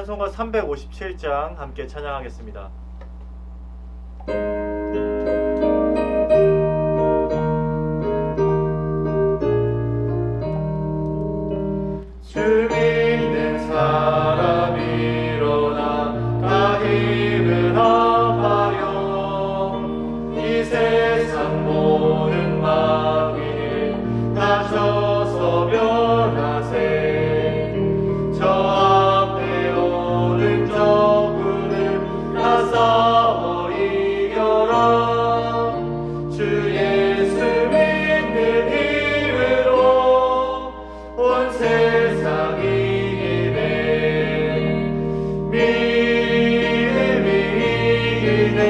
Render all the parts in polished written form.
찬송가 357장 함께 찬양하겠습니다. 주 믿는 사람 일어나 다 힘을 합하여 이 세상 모든 마귀를 다 쳐서 멸하세. 저 앞에 오는 적군을 다 싸워 이겨라. 주 예수 믿는 힘으로 온 세상 이기네. 믿음이 이기네.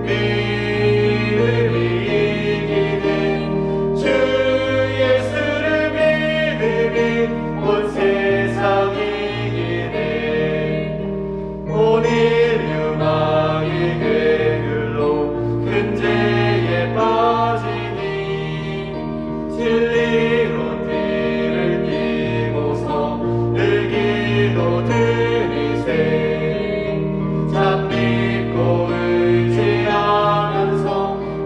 믿음이 이기네. 주 예수를 믿음이 온 세상 이기네. 온 인류 마귀 궤들로 큰 죄에 빠지니 진리로 뒤를 끼고서 늘 기도드리세. 참 믿고 의지하면서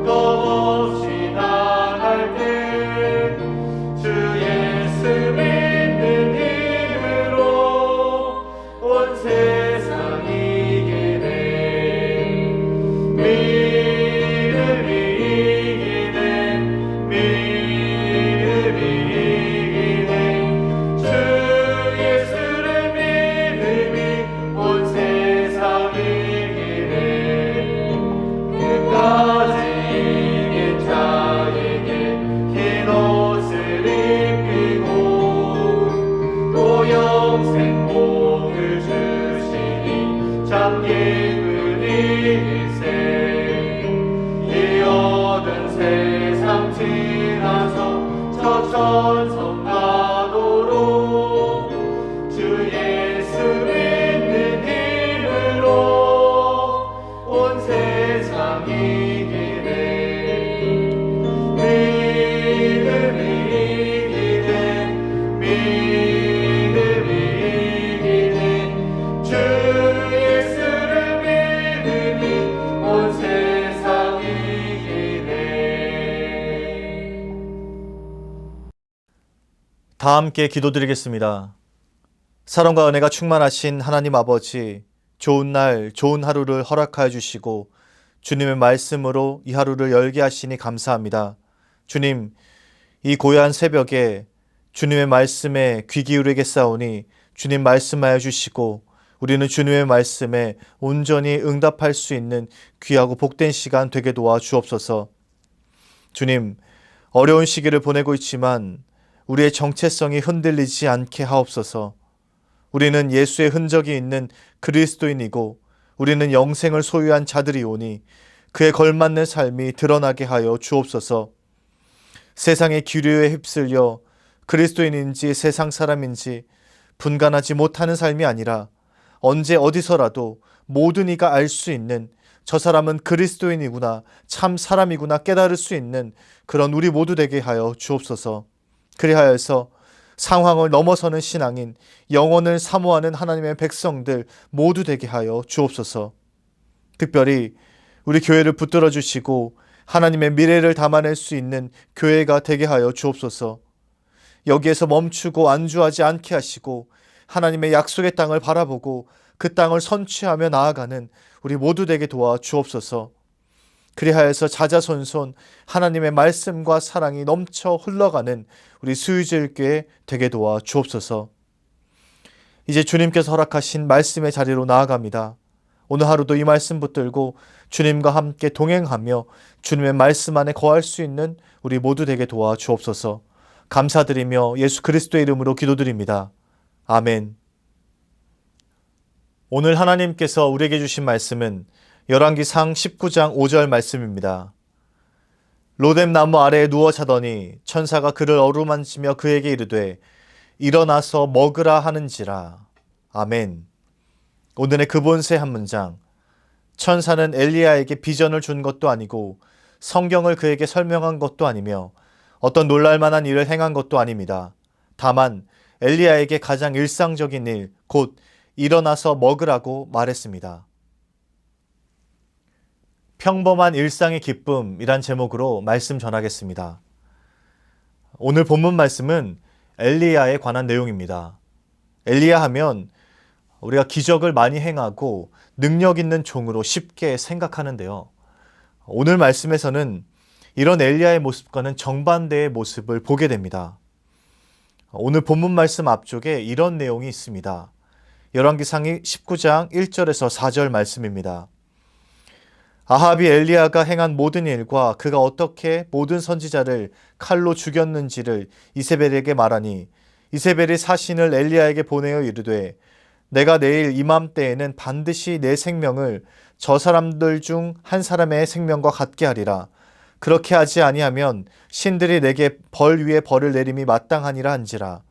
겁없이 나갈 때 주 예수 믿는 힘으로 온 세상 이기네. 믿음이 이기네. 믿음이 이기네. 주 예수를 믿음이 온 세상 이기네. 끝까지 이긴 자에게 흰 옷을 입히고 또 영생 복을 주시니 참 기쁘리세. 이 얻은 세상 지나서 저 천성 가도록 주 예수 믿는 힘으로 온 세상 이기네. 믿음이 이기네. 믿음이 이기네. 주 예수를 믿음이 온 세상 이기네. 다 함께 기도드리겠습니다. 사랑과 은혜가 충만하신 하나님 아버지, 좋은 날, 좋은 하루를 허락하여 주시고 주님의 말씀으로 이 하루를 열게 하시니 감사합니다. 주님, 이 고요한 새벽에 주님의 말씀에 귀 기울이겠사오니 주님 말씀하여 주시고 우리는 주님의 말씀에 온전히 응답할 수 있는 귀하고 복된 시간 되게 도와 주옵소서. 주님, 어려운 시기를 보내고 있지만 우리의 정체성이 흔들리지 않게 하옵소서. 우리는 예수의 흔적이 있는 그리스도인이고 우리는 영생을 소유한 자들이오니 그에 걸맞는 삶이 드러나게 하여 주옵소서. 세상의 기류에 휩쓸려 그리스도인인지 세상 사람인지 분간하지 못하는 삶이 아니라 언제 어디서라도 모든 이가 알 수 있는 저 사람은 그리스도인이구나, 참 사람이구나 깨달을 수 있는 그런 우리 모두 되게 하여 주옵소서. 그리하여서 상황을 넘어서는 신앙인, 영혼을 사모하는 하나님의 백성들 모두 되게 하여 주옵소서. 특별히 우리 교회를 붙들어 주시고 하나님의 미래를 담아낼 수 있는 교회가 되게 하여 주옵소서. 여기에서 멈추고 안주하지 않게 하시고 하나님의 약속의 땅을 바라보고 그 땅을 선취하며 나아가는 우리 모두 되게 도와 주옵소서. 그리하여서 자자손손 하나님의 말씀과 사랑이 넘쳐 흘러가는 우리 수유질교회 되게 도와 주옵소서. 이제 주님께서 허락하신 말씀의 자리로 나아갑니다. 오늘 하루도 이 말씀 붙들고 주님과 함께 동행하며 주님의 말씀 안에 거할 수 있는 우리 모두 되게 도와 주옵소서. 감사드리며 예수 그리스도의 이름으로 기도드립니다. 아멘. 오늘 하나님께서 우리에게 주신 말씀은 열왕기상 19장 5절 말씀입니다. 로뎀나무 아래에 누워 자더니 천사가 그를 어루만지며 그에게 이르되 일어나서 먹으라 하는지라. 아멘. 오늘의 그본세 한 문장. 천사는 엘리야에게 비전을 준 것도 아니고 성경을 그에게 설명한 것도 아니며 어떤 놀랄만한 일을 행한 것도 아닙니다. 다만 엘리야에게 가장 일상적인 일, 곧 일어나서 먹으라고 말했습니다. 평범한 일상의 기쁨이란 제목으로 말씀 전하겠습니다. 오늘 본문 말씀은 엘리야에 관한 내용입니다. 엘리야 하면 우리가 기적을 많이 행하고 능력 있는 종으로 쉽게 생각하는데요. 오늘 말씀에서는 이런 엘리야의 모습과는 정반대의 모습을 보게 됩니다. 오늘 본문 말씀 앞쪽에 이런 내용이 있습니다. 열왕기상 19장 1절에서 4절 말씀입니다. 아합이 엘리야가 행한 모든 일과 그가 어떻게 모든 선지자를 칼로 죽였는지를 이세벨에게 말하니 이세벨이 사신을 엘리야에게 보내어 이르되 내가 내일 이맘때에는 반드시 내 생명을 저 사람들 중 한 사람의 생명과 같게 하리라. 그렇게 하지 아니하면 신들이 내게 벌 위에 벌을 내림이 마땅하니라 한지라.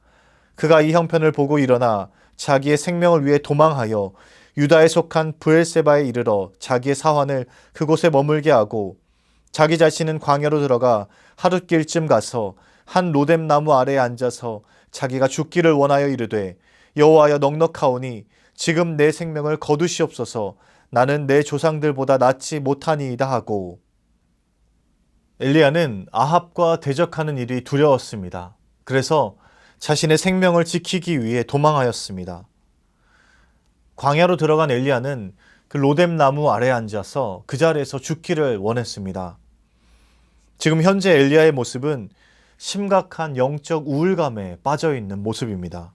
그가 이 형편을 보고 일어나 자기의 생명을 위해 도망하여 유다에 속한 브엘세바에 이르러 자기의 사환을 그곳에 머물게 하고 자기 자신은 광야로 들어가 하룻길쯤 가서 한 로뎀 나무 아래에 앉아서 자기가 죽기를 원하여 이르되 여호와여 넉넉하오니 지금 내 생명을 거두시옵소서. 나는 내 조상들보다 낫지 못하니이다 하고. 엘리야는 아합과 대적하는 일이 두려웠습니다. 그래서 자신의 생명을 지키기 위해 도망하였습니다. 광야로 들어간 엘리야는 그 로뎀 나무 아래에 앉아서 그 자리에서 죽기를 원했습니다. 지금 현재 엘리야의 모습은 심각한 영적 우울감에 빠져 있는 모습입니다.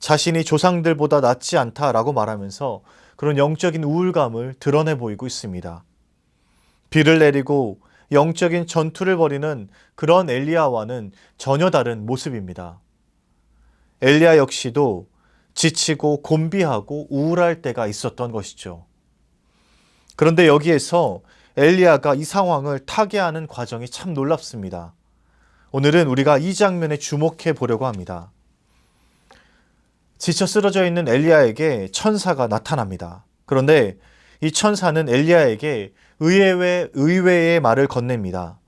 자신이 조상들보다 낫지 않다라고 말하면서 그런 영적인 우울감을 드러내 보이고 있습니다. 비를 내리고 영적인 전투를 벌이는 그런 엘리야와는 전혀 다른 모습입니다. 엘리야 역시도 지치고 곤비하고 우울할 때가 있었던 것이죠. 그런데 여기에서 엘리야가 이 상황을 타개하는 과정이 참 놀랍습니다. 오늘은 우리가 이 장면에 주목해 보려고 합니다. 지쳐 쓰러져 있는 엘리야에게 천사가 나타납니다. 그런데 이 천사는 엘리야에게 의외의 말을 건넵니다.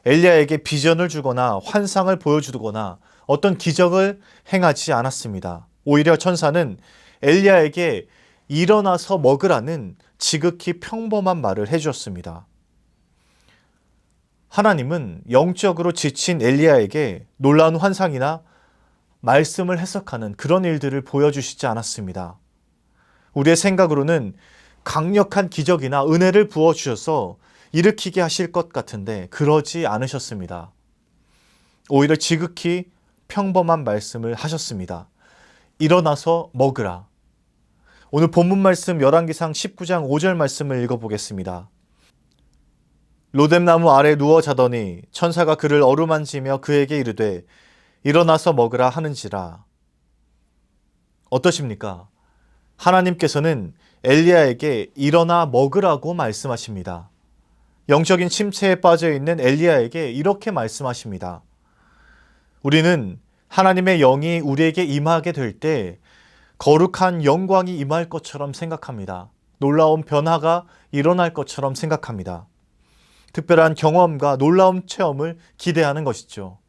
엘리야에게 비전을 주거나 환상을 보여주거나 어떤 기적을 행하지 않았습니다. 오히려 천사는 엘리야에게 일어나서 먹으라는 지극히 평범한 말을 해주었습니다. 하나님은 영적으로 지친 엘리야에게 놀라운 환상이나 말씀을 해석하는 그런 일들을 보여주시지 않았습니다. 우리의 생각으로는 강력한 기적이나 은혜를 부어주셔서 일으키게 하실 것 같은데 그러지 않으셨습니다. 오히려 지극히 평범한 말씀을 하셨습니다. 일어나서 먹으라. 오늘 본문 말씀 열왕기상 19장 5절 말씀을 읽어보겠습니다. 로뎀나무 아래 누워 자더니 천사가 그를 어루만지며 그에게 이르되 일어나서 먹으라 하는지라. 어떠십니까? 하나님께서는 엘리야에게 일어나 먹으라고 말씀하십니다. 영적인 침체에 빠져 있는 엘리야에게 이렇게 말씀하십니다. 우리는 하나님의 영이 우리에게 임하게 될 때 거룩한 영광이 임할 것처럼 생각합니다. 놀라운 변화가 일어날 것처럼 생각합니다. 특별한 경험과 놀라운 체험을 기대하는 것이죠.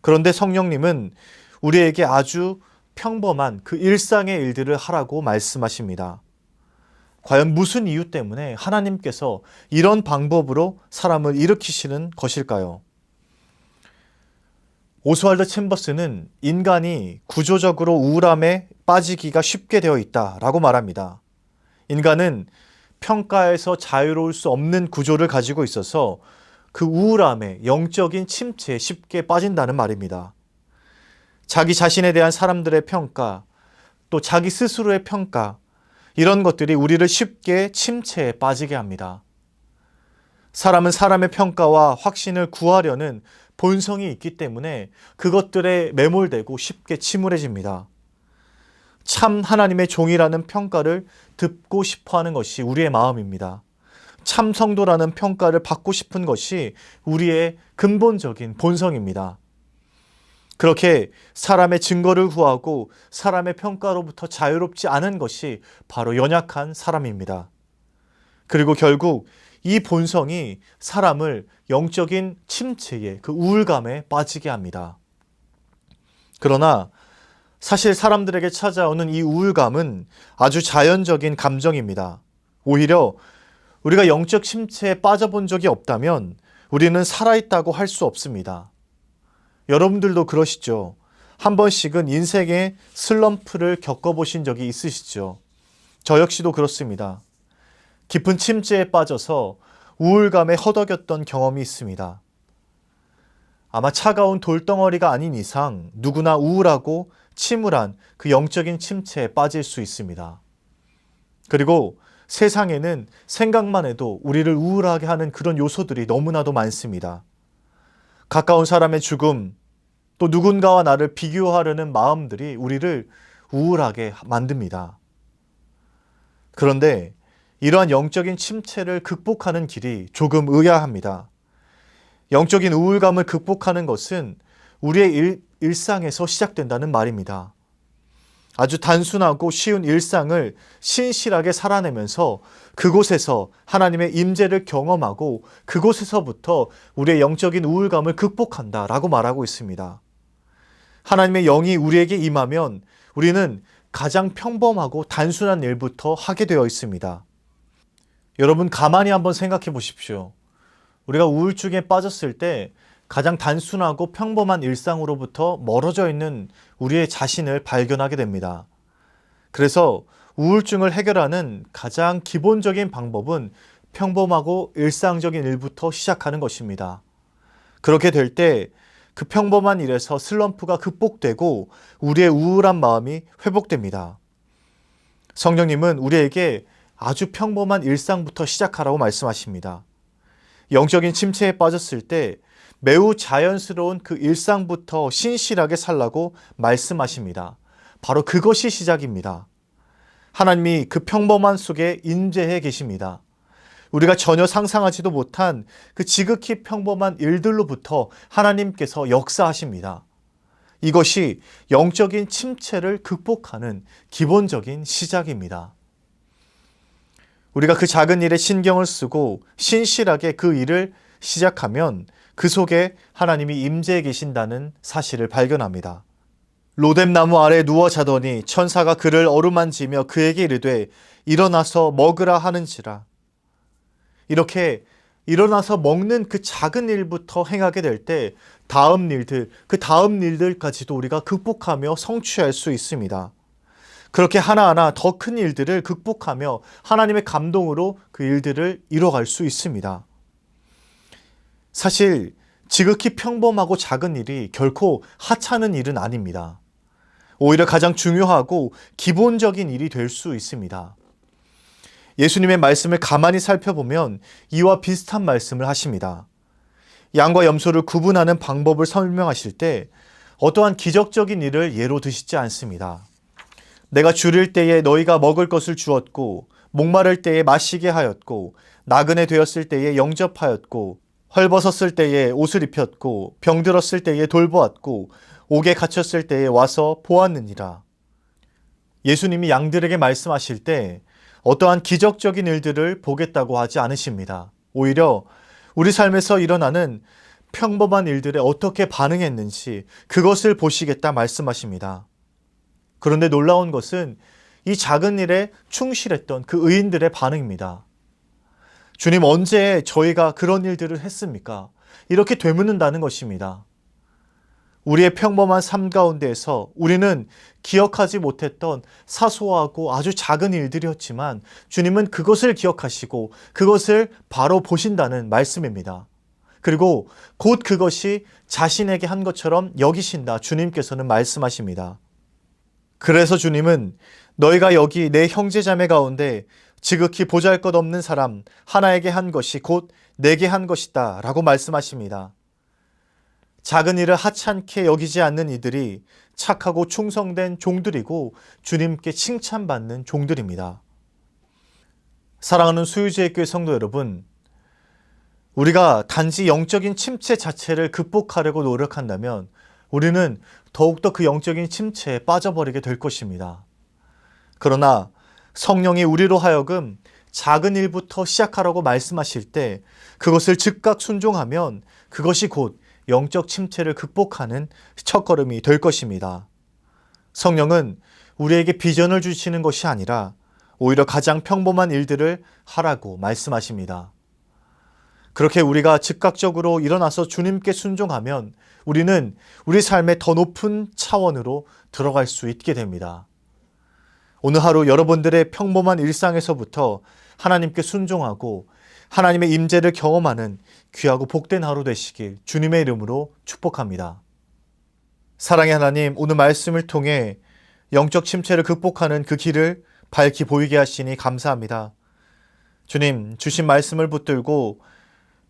그런데 성령님은 우리에게 아주 평범한 그 일상의 일들을 하라고 말씀하십니다. 과연 무슨 이유 때문에 하나님께서 이런 방법으로 사람을 일으키시는 것일까요? 오스왈드 챔버스는 인간이 구조적으로 우울함에 빠지기가 쉽게 되어 있다라고 말합니다. 인간은 평가에서 자유로울 수 없는 구조를 가지고 있어서 그 우울함에 영적인 침체에 쉽게 빠진다는 말입니다. 자기 자신에 대한 사람들의 평가, 또 자기 스스로의 평가, 이런 것들이 우리를 쉽게 침체에 빠지게 합니다. 사람은 사람의 평가와 확신을 구하려는 본성이 있기 때문에 그것들에 매몰되고 쉽게 침울해집니다. 참 하나님의 종이라는 평가를 듣고 싶어 하는 것이 우리의 마음입니다. 참 성도라는 평가를 받고 싶은 것이 우리의 근본적인 본성입니다. 그렇게 사람의 증거를 구하고 사람의 평가로부터 자유롭지 않은 것이 바로 연약한 사람입니다. 그리고 결국 이 본성이 사람을 영적인 침체에 그 우울감에 빠지게 합니다. 그러나 사실 사람들에게 찾아오는 이 우울감은 아주 자연적인 감정입니다. 오히려 우리가 영적 침체에 빠져본 적이 없다면 우리는 살아있다고 할 수 없습니다. 여러분들도 그러시죠? 한 번씩은 인생의 슬럼프를 겪어보신 적이 있으시죠? 저 역시도 그렇습니다. 깊은 침체에 빠져서 우울감에 허덕였던 경험이 있습니다. 아마 차가운 돌덩어리가 아닌 이상 누구나 우울하고 침울한 그 영적인 침체에 빠질 수 있습니다. 그리고 세상에는 생각만 해도 우리를 우울하게 하는 그런 요소들이 너무나도 많습니다. 가까운 사람의 죽음, 또 누군가와 나를 비교하려는 마음들이 우리를 우울하게 만듭니다. 그런데 이러한 영적인 침체를 극복하는 길이 조금 의아합니다. 영적인 우울감을 극복하는 것은 우리의 일상에서 시작된다는 말입니다. 아주 단순하고 쉬운 일상을 신실하게 살아내면서 그곳에서 하나님의 임재를 경험하고 그곳에서부터 우리의 영적인 우울감을 극복한다라고 말하고 있습니다. 하나님의 영이 우리에게 임하면 우리는 가장 평범하고 단순한 일부터 하게 되어 있습니다. 여러분 가만히 한번 생각해 보십시오. 우리가 우울증에 빠졌을 때 가장 단순하고 평범한 일상으로부터 멀어져 있는 우리의 자신을 발견하게 됩니다. 그래서 우울증을 해결하는 가장 기본적인 방법은 평범하고 일상적인 일부터 시작하는 것입니다. 그렇게 될 때 그 평범한 일에서 슬럼프가 극복되고 우리의 우울한 마음이 회복됩니다. 성령님은 우리에게 아주 평범한 일상부터 시작하라고 말씀하십니다. 영적인 침체에 빠졌을 때 매우 자연스러운 그 일상부터 신실하게 살라고 말씀하십니다. 바로 그것이 시작입니다. 하나님이 그 평범한 속에 임재해 계십니다. 우리가 전혀 상상하지도 못한 그 지극히 평범한 일들로부터 하나님께서 역사하십니다. 이것이 영적인 침체를 극복하는 기본적인 시작입니다. 우리가 그 작은 일에 신경을 쓰고 신실하게 그 일을 시작하면 그 속에 하나님이 임재해 계신다는 사실을 발견합니다. 로뎀나무 아래 누워 자더니 천사가 그를 어루만지며 그에게 이르되 일어나서 먹으라 하는지라. 이렇게 일어나서 먹는 그 작은 일부터 행하게 될 때 다음 일들, 그 다음 일들까지도 우리가 극복하며 성취할 수 있습니다. 그렇게 하나하나 더 큰 일들을 극복하며 하나님의 감동으로 그 일들을 이뤄갈 수 있습니다. 사실 지극히 평범하고 작은 일이 결코 하찮은 일은 아닙니다. 오히려 가장 중요하고 기본적인 일이 될 수 있습니다. 예수님의 말씀을 가만히 살펴보면 이와 비슷한 말씀을 하십니다. 양과 염소를 구분하는 방법을 설명하실 때 어떠한 기적적인 일을 예로 드시지 않습니다. 내가 줄일 때에 너희가 먹을 것을 주었고 목마를 때에 마시게 하였고 나그네 되었을 때에 영접하였고 헐벗었을 때에 옷을 입혔고 병들었을 때에 돌보았고 옥에 갇혔을 때에 와서 보았느니라. 예수님이 양들에게 말씀하실 때 어떠한 기적적인 일들을 보겠다고 하지 않으십니다. 오히려 우리 삶에서 일어나는 평범한 일들에 어떻게 반응했는지 그것을 보시겠다 말씀하십니다. 그런데 놀라운 것은 이 작은 일에 충실했던 그 의인들의 반응입니다. 주님, 언제 저희가 그런 일들을 했습니까? 이렇게 되묻는다는 것입니다. 우리의 평범한 삶 가운데에서 우리는 기억하지 못했던 사소하고 아주 작은 일들이었지만 주님은 그것을 기억하시고 그것을 바로 보신다는 말씀입니다. 그리고 곧 그것이 자신에게 한 것처럼 여기신다 주님께서는 말씀하십니다. 그래서 주님은 너희가 여기 내 형제자매 가운데 지극히 보잘것없는 사람 하나에게 한 것이 곧 내게 한 것이다 라고 말씀하십니다. 작은 일을 하찮게 여기지 않는 이들이 착하고 충성된 종들이고 주님께 칭찬받는 종들입니다. 사랑하는 수유지의 교회 성도 여러분, 우리가 단지 영적인 침체 자체를 극복하려고 노력한다면 우리는 더욱더 그 영적인 침체에 빠져버리게 될 것입니다. 그러나 성령이 우리로 하여금 작은 일부터 시작하라고 말씀하실 때 그것을 즉각 순종하면 그것이 곧 영적 침체를 극복하는 첫걸음이 될 것입니다. 성령은 우리에게 비전을 주시는 것이 아니라 오히려 가장 평범한 일들을 하라고 말씀하십니다. 그렇게 우리가 즉각적으로 일어나서 주님께 순종하면 우리는 우리 삶의 더 높은 차원으로 들어갈 수 있게 됩니다. 오늘 하루 여러분들의 평범한 일상에서부터 하나님께 순종하고 하나님의 임재를 경험하는 귀하고 복된 하루 되시길 주님의 이름으로 축복합니다. 사랑의 하나님, 오늘 말씀을 통해 영적 침체를 극복하는 그 길을 밝히 보이게 하시니 감사합니다. 주님, 주신 말씀을 붙들고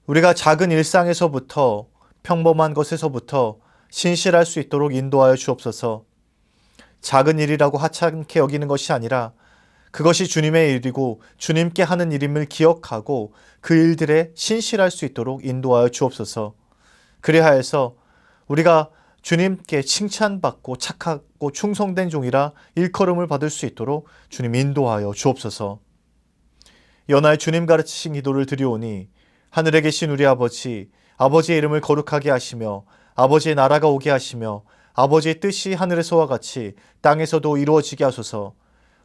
우리가 작은 일상에서부터 평범한 것에서부터 신실할 수 있도록 인도하여 주옵소서. 작은 일이라고 하찮게 여기는 것이 아니라 그것이 주님의 일이고 주님께 하는 일임을 기억하고 그 일들에 신실할 수 있도록 인도하여 주옵소서. 그리하여서 우리가 주님께 칭찬받고 착하고 충성된 종이라 일컬음을 받을 수 있도록 주님 인도하여 주옵소서. 연하의 주님 가르치신 기도를 드리오니 하늘에 계신 우리 아버지, 아버지의 이름을 거룩하게 하시며 아버지의 나라가 오게 하시며 아버지의 뜻이 하늘에서와 같이 땅에서도 이루어지게 하소서.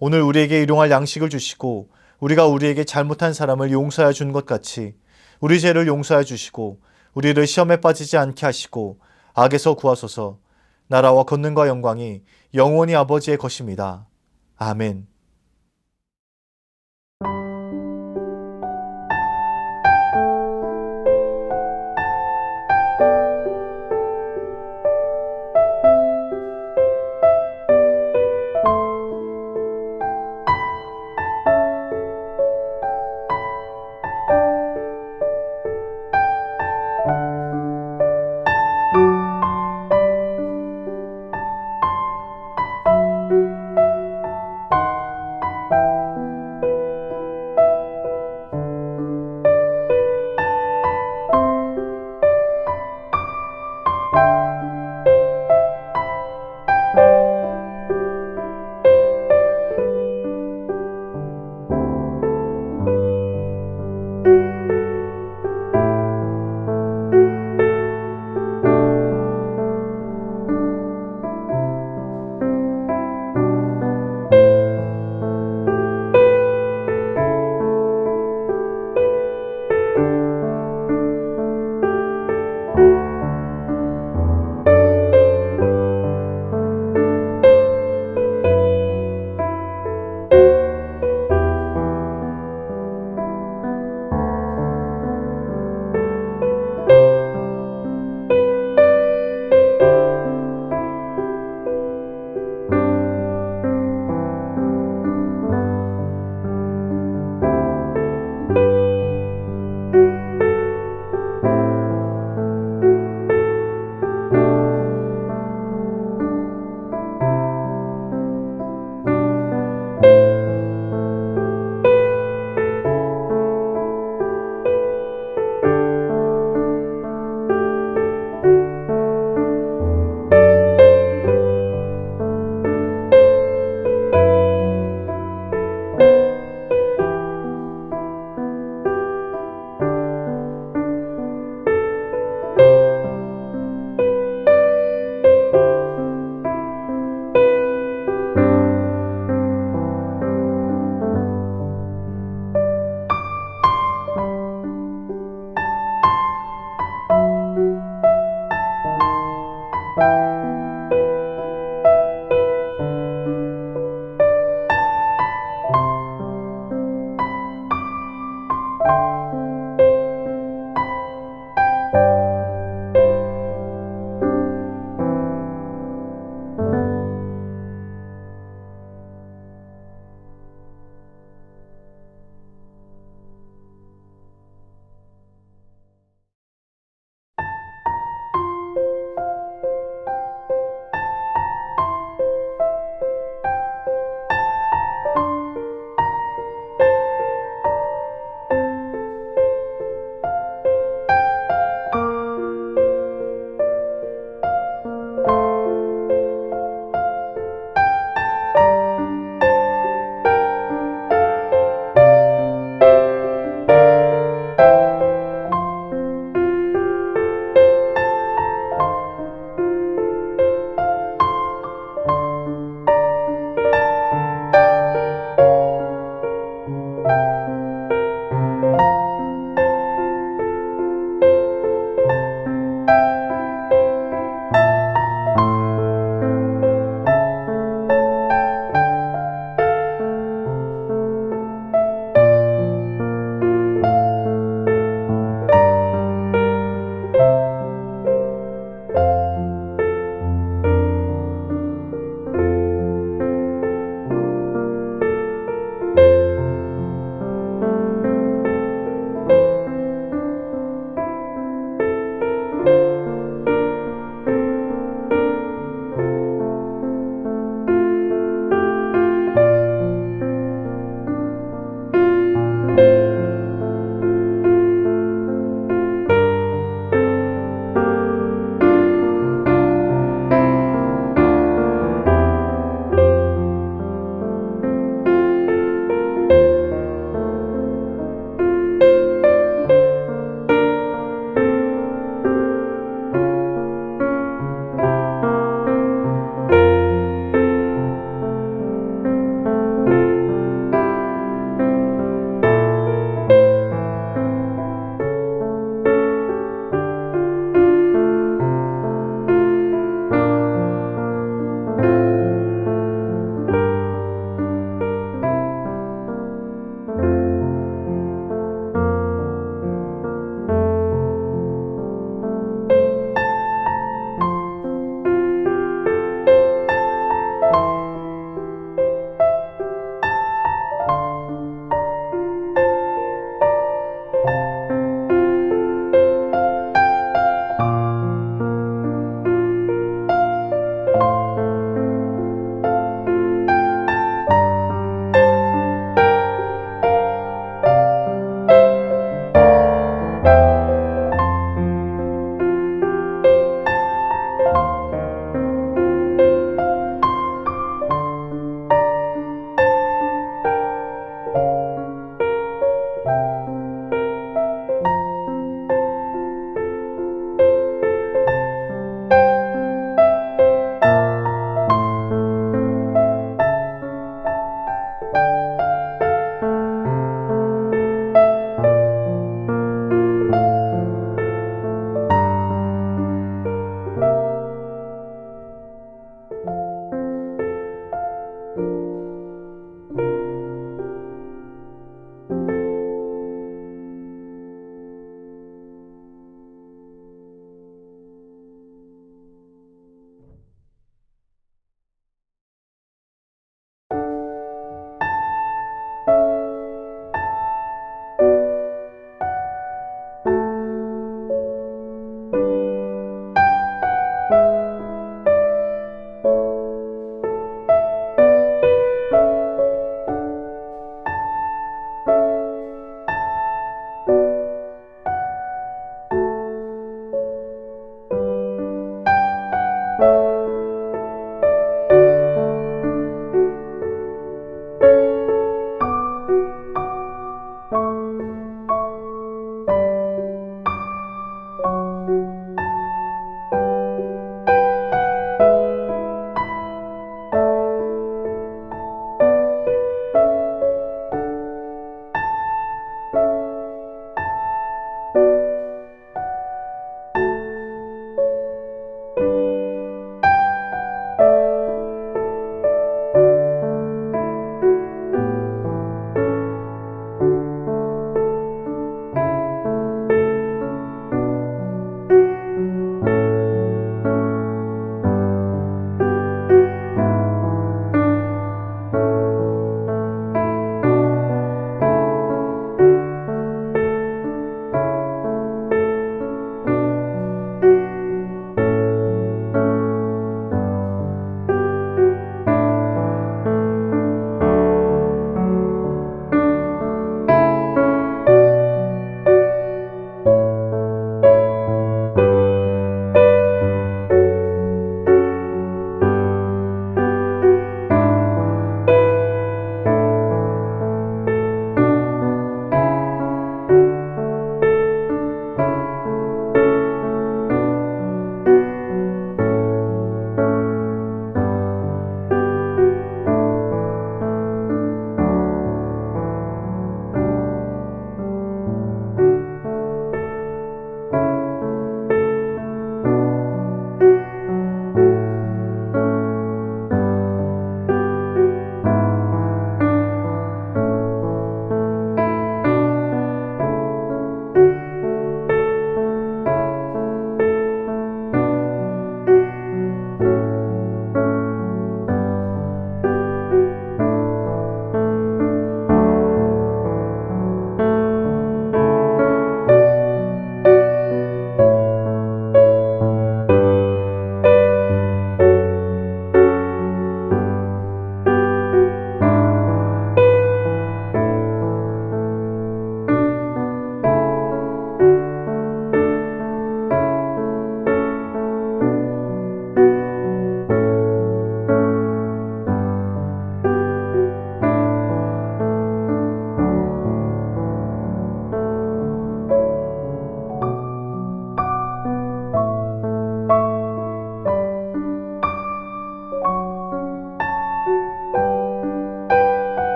오늘 우리에게 일용할 양식을 주시고 우리가 우리에게 잘못한 사람을 용서하여 준 것 같이 우리 죄를 용서하여 주시고 우리를 시험에 빠지지 않게 하시고 악에서 구하소서. 나라와 권능과 영광이 영원히 아버지의 것입니다. 아멘.